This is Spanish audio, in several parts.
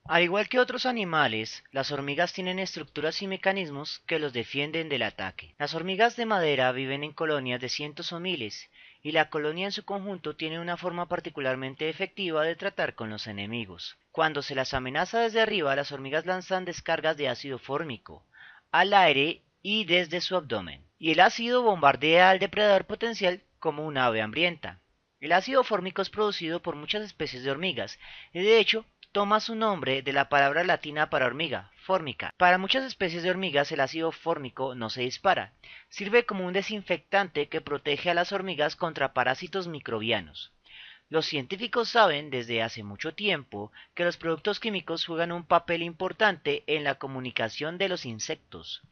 Al igual que otros animales, las hormigas tienen estructuras y mecanismos que los defienden del ataque. Las hormigas de madera viven en colonias de cientos o miles, y la colonia en su conjunto tiene una forma particularmente efectiva de tratar con los enemigos. Cuando se las amenaza desde arriba, las hormigas lanzan descargas de ácido fórmico al aire y desde su abdomen, y el ácido bombardea al depredador potencial como un ave hambrienta. El ácido fórmico es producido por muchas especies de hormigas, y de hecho toma su nombre de la palabra latina para hormiga, fórmica. Para muchas especies de hormigas el ácido fórmico no se dispara, sirve como un desinfectante que protege a las hormigas contra parásitos microbianos. Los científicos saben desde hace mucho tiempo que los productos químicos juegan un papel importante en la comunicación de los insectos,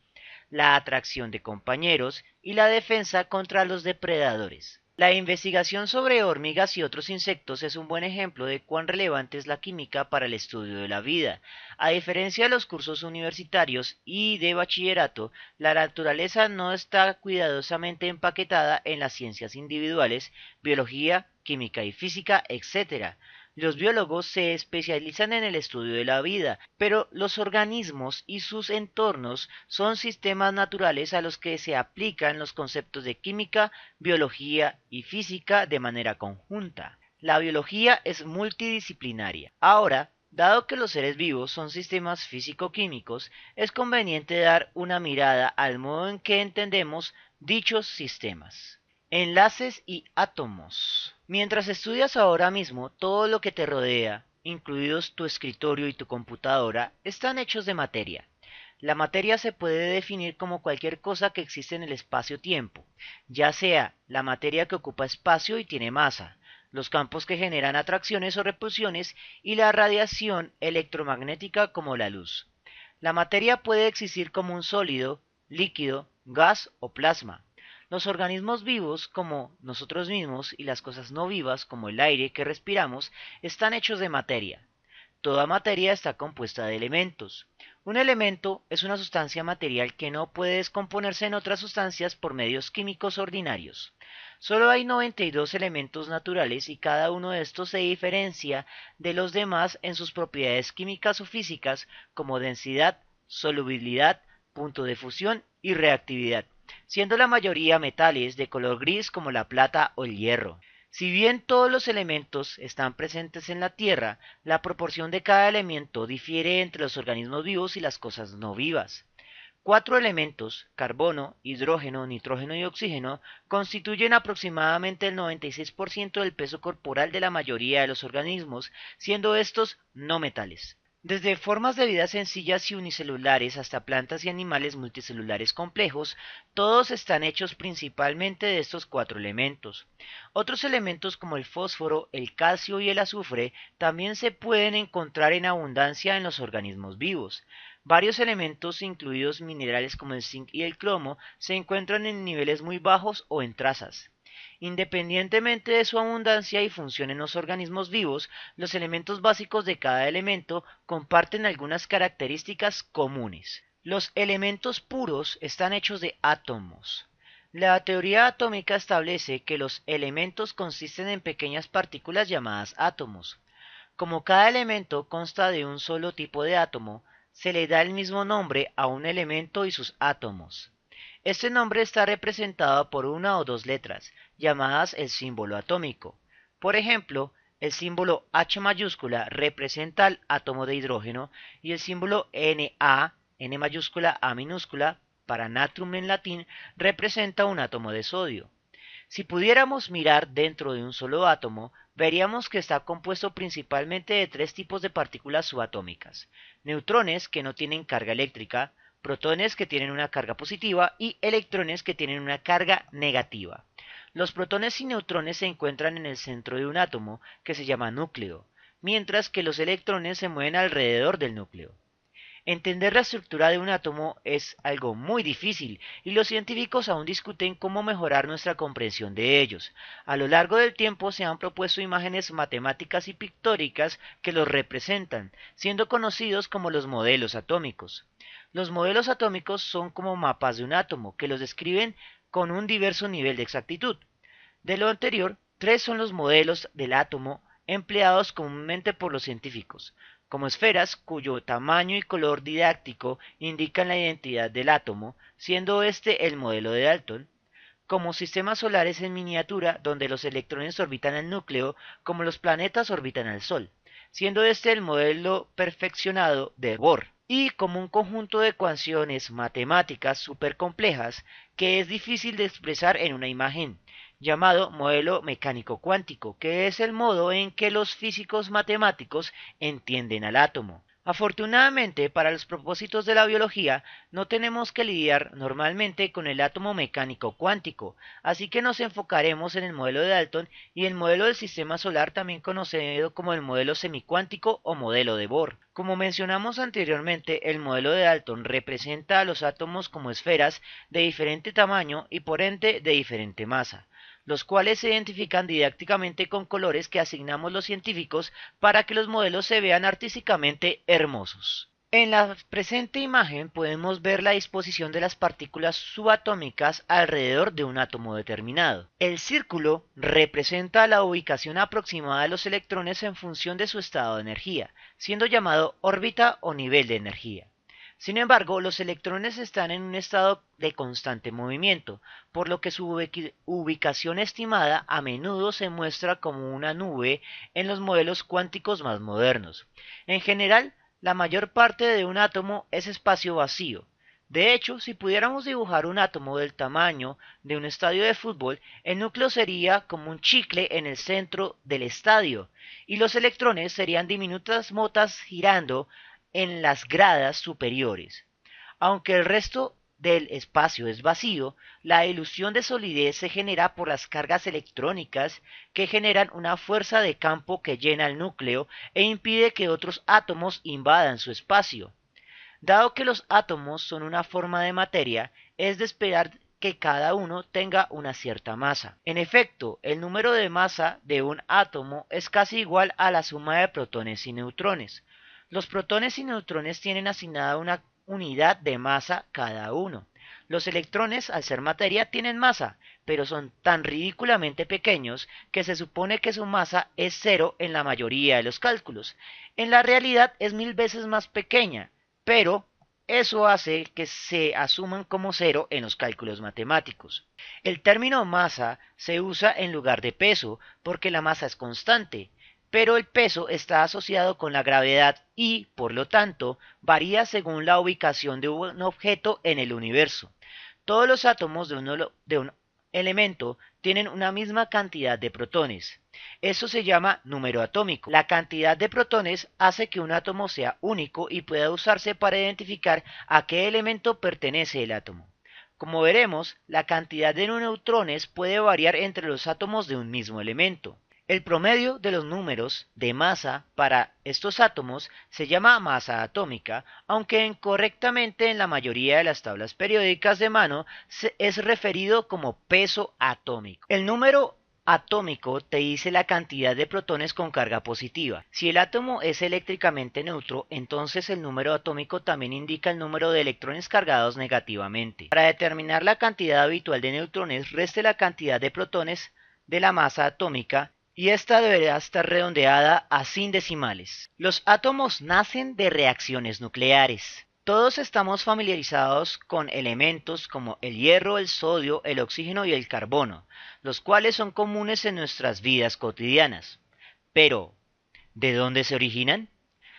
la atracción de compañeros y la defensa contra los depredadores. La investigación sobre hormigas y otros insectos es un buen ejemplo de cuán relevante es la química para el estudio de la vida. A diferencia de los cursos universitarios y de bachillerato, la naturaleza no está cuidadosamente empaquetada en las ciencias individuales, biología, química y física, etc. Los biólogos se especializan en el estudio de la vida, pero los organismos y sus entornos son sistemas naturales a los que se aplican los conceptos de química, biología y física de manera conjunta. La biología es multidisciplinaria. Ahora, dado que los seres vivos son sistemas físico-químicos, es conveniente dar una mirada al modo en que entendemos dichos sistemas. Enlaces y átomos. Mientras estudias ahora mismo, todo lo que te rodea, incluidos tu escritorio y tu computadora, están hechos de materia. La materia se puede definir como cualquier cosa que existe en el espacio-tiempo, ya sea la materia que ocupa espacio y tiene masa, los campos que generan atracciones o repulsiones y la radiación electromagnética como la luz. La materia puede existir como un sólido, líquido, gas o plasma. Los organismos vivos, como nosotros mismos, y las cosas no vivas, como el aire que respiramos, están hechos de materia. Toda materia está compuesta de elementos. Un elemento es una sustancia material que no puede descomponerse en otras sustancias por medios químicos ordinarios. Solo hay 92 elementos naturales y cada uno de estos se diferencia de los demás en sus propiedades químicas o físicas como densidad, solubilidad, punto de fusión y reactividad, siendo la mayoría metales de color gris como la plata o el hierro. Si bien todos los elementos están presentes en la Tierra, la proporción de cada elemento difiere entre los organismos vivos y las cosas no vivas. Cuatro elementos, carbono, hidrógeno, nitrógeno y oxígeno, constituyen aproximadamente el 96% del peso corporal de la mayoría de los organismos, siendo estos no metales. Desde formas de vida sencillas y unicelulares hasta plantas y animales multicelulares complejos, todos están hechos principalmente de estos cuatro elementos. Otros elementos como el fósforo, el calcio y el azufre también se pueden encontrar en abundancia en los organismos vivos. Varios elementos, incluidos minerales como el zinc y el cromo, se encuentran en niveles muy bajos o en trazas. Independientemente de su abundancia y función en los organismos vivos, los elementos básicos de cada elemento comparten algunas características comunes. Los elementos puros están hechos de átomos. La teoría atómica establece que los elementos consisten en pequeñas partículas llamadas átomos. Como cada elemento consta de un solo tipo de átomo, se le da el mismo nombre a un elemento y sus átomos. Este nombre está representado por una o dos letras, llamadas el símbolo atómico. Por ejemplo, el símbolo H mayúscula representa al átomo de hidrógeno y el símbolo Na, N mayúscula A minúscula, para natrium en latín, representa un átomo de sodio. Si pudiéramos mirar dentro de un solo átomo, veríamos que está compuesto principalmente de tres tipos de partículas subatómicas: neutrones que no tienen carga eléctrica, protones que tienen una carga positiva y electrones que tienen una carga negativa. Los protones y neutrones se encuentran en el centro de un átomo, que se llama núcleo, mientras que los electrones se mueven alrededor del núcleo. Entender la estructura de un átomo es algo muy difícil y los científicos aún discuten cómo mejorar nuestra comprensión de ellos. A lo largo del tiempo se han propuesto imágenes matemáticas y pictóricas que los representan, siendo conocidos como los modelos atómicos. Los modelos atómicos son como mapas de un átomo que los describen con un diverso nivel de exactitud. De lo anterior, tres son los modelos del átomo empleados comúnmente por los científicos. como esferas cuyo tamaño y color didáctico indican la identidad del átomo, siendo este el modelo de Dalton, como sistemas solares en miniatura donde los electrones orbitan el núcleo como los planetas orbitan al Sol, siendo este el modelo perfeccionado de Bohr, y como un conjunto de ecuaciones matemáticas supercomplejas que es difícil de expresar en una imagen, llamado modelo mecánico cuántico, que es el modo en que los físicos matemáticos entienden al átomo. Afortunadamente, para los propósitos de la biología, no tenemos que lidiar normalmente con el átomo mecánico cuántico, así que nos enfocaremos en el modelo de Dalton y el modelo del sistema solar, también conocido como el modelo semicuántico o modelo de Bohr. Como mencionamos anteriormente, el modelo de Dalton representa a los átomos como esferas de diferente tamaño y por ende de diferente masa, los cuales se identifican didácticamente con colores que asignamos los científicos para que los modelos se vean artísticamente hermosos. En la presente imagen podemos ver la disposición de las partículas subatómicas alrededor de un átomo determinado. El círculo representa la ubicación aproximada de los electrones en función de su estado de energía, siendo llamado órbita o nivel de energía. Sin embargo, los electrones están en un estado de constante movimiento, por lo que su ubicación estimada a menudo se muestra como una nube en los modelos cuánticos más modernos. En general, la mayor parte de un átomo es espacio vacío. De hecho, si pudiéramos dibujar un átomo del tamaño de un estadio de fútbol, el núcleo sería como un chicle en el centro del estadio, y los electrones serían diminutas motas girando en las gradas superiores. Aunque el resto del espacio es vacío, la ilusión de solidez se genera por las cargas electrónicas que generan una fuerza de campo que llena el núcleo e impide que otros átomos invadan su espacio. Dado que los átomos son una forma de materia, es de esperar que cada uno tenga una cierta masa. En efecto, el número de masa de un átomo es casi igual a la suma de protones y neutrones. Los protones y neutrones tienen asignada una unidad de masa cada uno. Los electrones, al ser materia, tienen masa, pero son tan ridículamente pequeños que se supone que su masa es cero en la mayoría de los cálculos. En la realidad es 1000 veces más pequeña, pero eso hace que se asuman como cero en los cálculos matemáticos. El término masa se usa en lugar de peso porque la masa es constante, pero el peso está asociado con la gravedad y, por lo tanto, varía según la ubicación de un objeto en el universo. Todos los átomos de un elemento tienen una misma cantidad de protones. Eso se llama número atómico. La cantidad de protones hace que un átomo sea único y pueda usarse para identificar a qué elemento pertenece el átomo. Como veremos, la cantidad de neutrones puede variar entre los átomos de un mismo elemento. El promedio de los números de masa para estos átomos se llama masa atómica, aunque incorrectamente en la mayoría de las tablas periódicas de mano es referido como peso atómico. El número atómico te dice la cantidad de protones con carga positiva. Si el átomo es eléctricamente neutro, entonces el número atómico también indica el número de electrones cargados negativamente. Para determinar la cantidad habitual de neutrones, reste la cantidad de protones de la masa atómica y esta deberá estar redondeada a sin decimales. Los átomos nacen de reacciones nucleares. Todos estamos familiarizados con elementos como el hierro, el sodio, el oxígeno y el carbono, los cuales son comunes en nuestras vidas cotidianas. Pero, ¿de dónde se originan?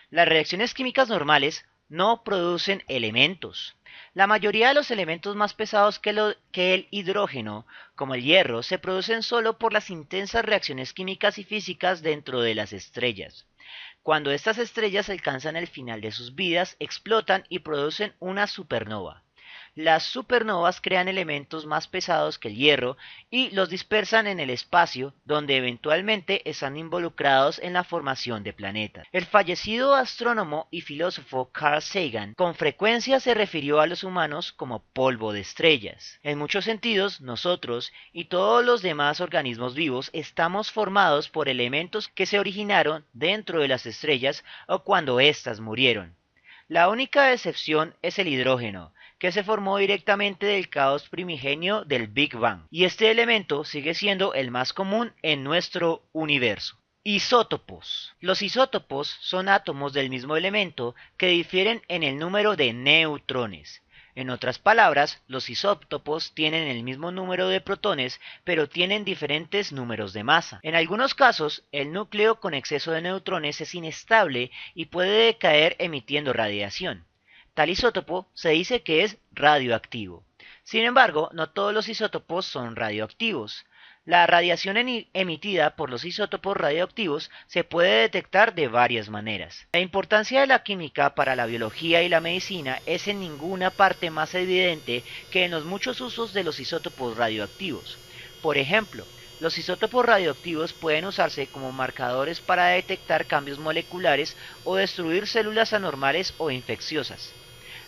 Las reacciones químicas normales no producen elementos. La mayoría de los elementos más pesados que el hidrógeno, como el hierro, se producen solo por las intensas reacciones químicas y físicas dentro de las estrellas. Cuando estas estrellas alcanzan el final de sus vidas, explotan y producen una supernova. Las supernovas crean elementos más pesados que el hierro y los dispersan en el espacio, donde eventualmente están involucrados en la formación de planetas. El fallecido astrónomo y filósofo Carl Sagan con frecuencia se refirió a los humanos como polvo de estrellas. En muchos sentidos, nosotros y todos los demás organismos vivos estamos formados por elementos que se originaron dentro de las estrellas o cuando éstas murieron. La única excepción es el hidrógeno, que se formó directamente del caos primigenio del Big Bang, y este elemento sigue siendo el más común en nuestro universo. Isótopos. Los isótopos son átomos del mismo elemento que difieren en el número de neutrones. En otras palabras, los isótopos tienen el mismo número de protones, pero tienen diferentes números de masa. En algunos casos, el núcleo con exceso de neutrones es inestable y puede decaer emitiendo radiación. Tal isótopo se dice que es radioactivo. Sin embargo, no todos los isótopos son radioactivos. La radiación emitida por los isótopos radioactivos se puede detectar de varias maneras. La importancia de la química para la biología y la medicina es en ninguna parte más evidente que en los muchos usos de los isótopos radioactivos. Por ejemplo, los isótopos radioactivos pueden usarse como marcadores para detectar cambios moleculares o destruir células anormales o infecciosas.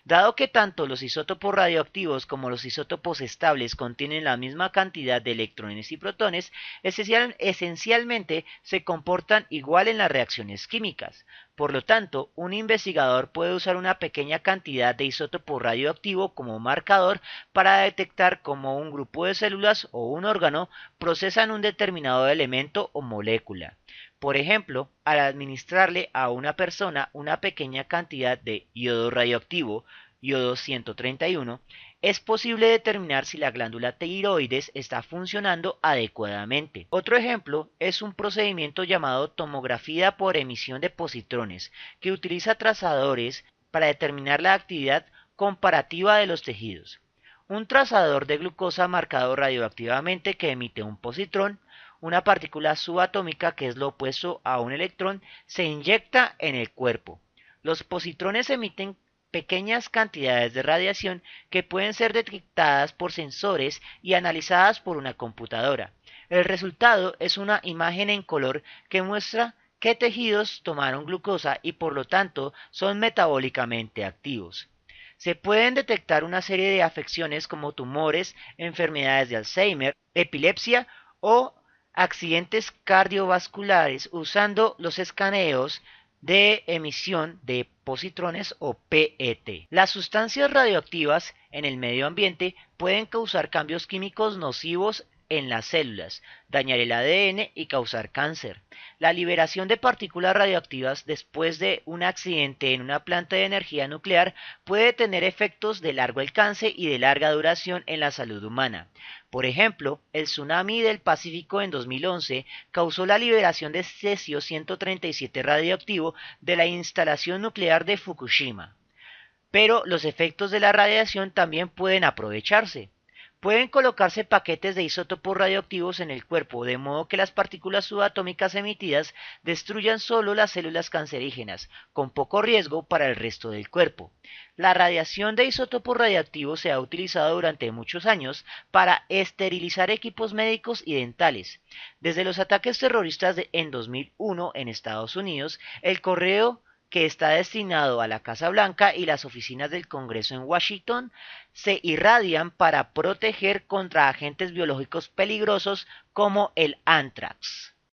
Dado que tanto los isótopos radioactivos como los isótopos estables contienen la misma cantidad de electrones y protones, esencialmente se comportan igual en las reacciones químicas. Por lo tanto, un investigador puede usar una pequeña cantidad de isótopo radioactivo como marcador para detectar cómo un grupo de células o un órgano procesan un determinado elemento o molécula. Por ejemplo, al administrarle a una persona una pequeña cantidad de yodo radioactivo, yodo 131, es posible determinar si la glándula tiroides está funcionando adecuadamente. Otro ejemplo es un procedimiento llamado tomografía por emisión de positrones, que utiliza trazadores para determinar la actividad comparativa de los tejidos. Un trazador de glucosa marcado radioactivamente que emite un positrón, una partícula subatómica que es lo opuesto a un electrón, se inyecta en el cuerpo. Los positrones emiten pequeñas cantidades de radiación que pueden ser detectadas por sensores y analizadas por una computadora. El resultado es una imagen en color que muestra qué tejidos tomaron glucosa y por lo tanto son metabólicamente activos. Se pueden detectar una serie de afecciones como tumores, enfermedades de Alzheimer, epilepsia o accidentes cardiovasculares usando los escaneos de emisión de positrones o PET. Las sustancias radioactivas en el medio ambiente pueden causar cambios químicos nocivos en las células, dañar el ADN y causar cáncer. La liberación de partículas radioactivas después de un accidente en una planta de energía nuclear puede tener efectos de largo alcance y de larga duración en la salud humana. Por ejemplo, el tsunami del Pacífico en 2011 causó la liberación de cesio 137 radioactivo de la instalación nuclear de Fukushima. Pero los efectos de la radiación también pueden aprovecharse. Pueden colocarse paquetes de isótopos radioactivos en el cuerpo, de modo que las partículas subatómicas emitidas destruyan solo las células cancerígenas, con poco riesgo para el resto del cuerpo. La radiación de isótopos radioactivos se ha utilizado durante muchos años para esterilizar equipos médicos y dentales. Desde los ataques terroristas en 2001 en Estados Unidos, el correo que está destinado a la Casa Blanca y las oficinas del Congreso en Washington se irradian para proteger contra agentes biológicos peligrosos como el anthrax.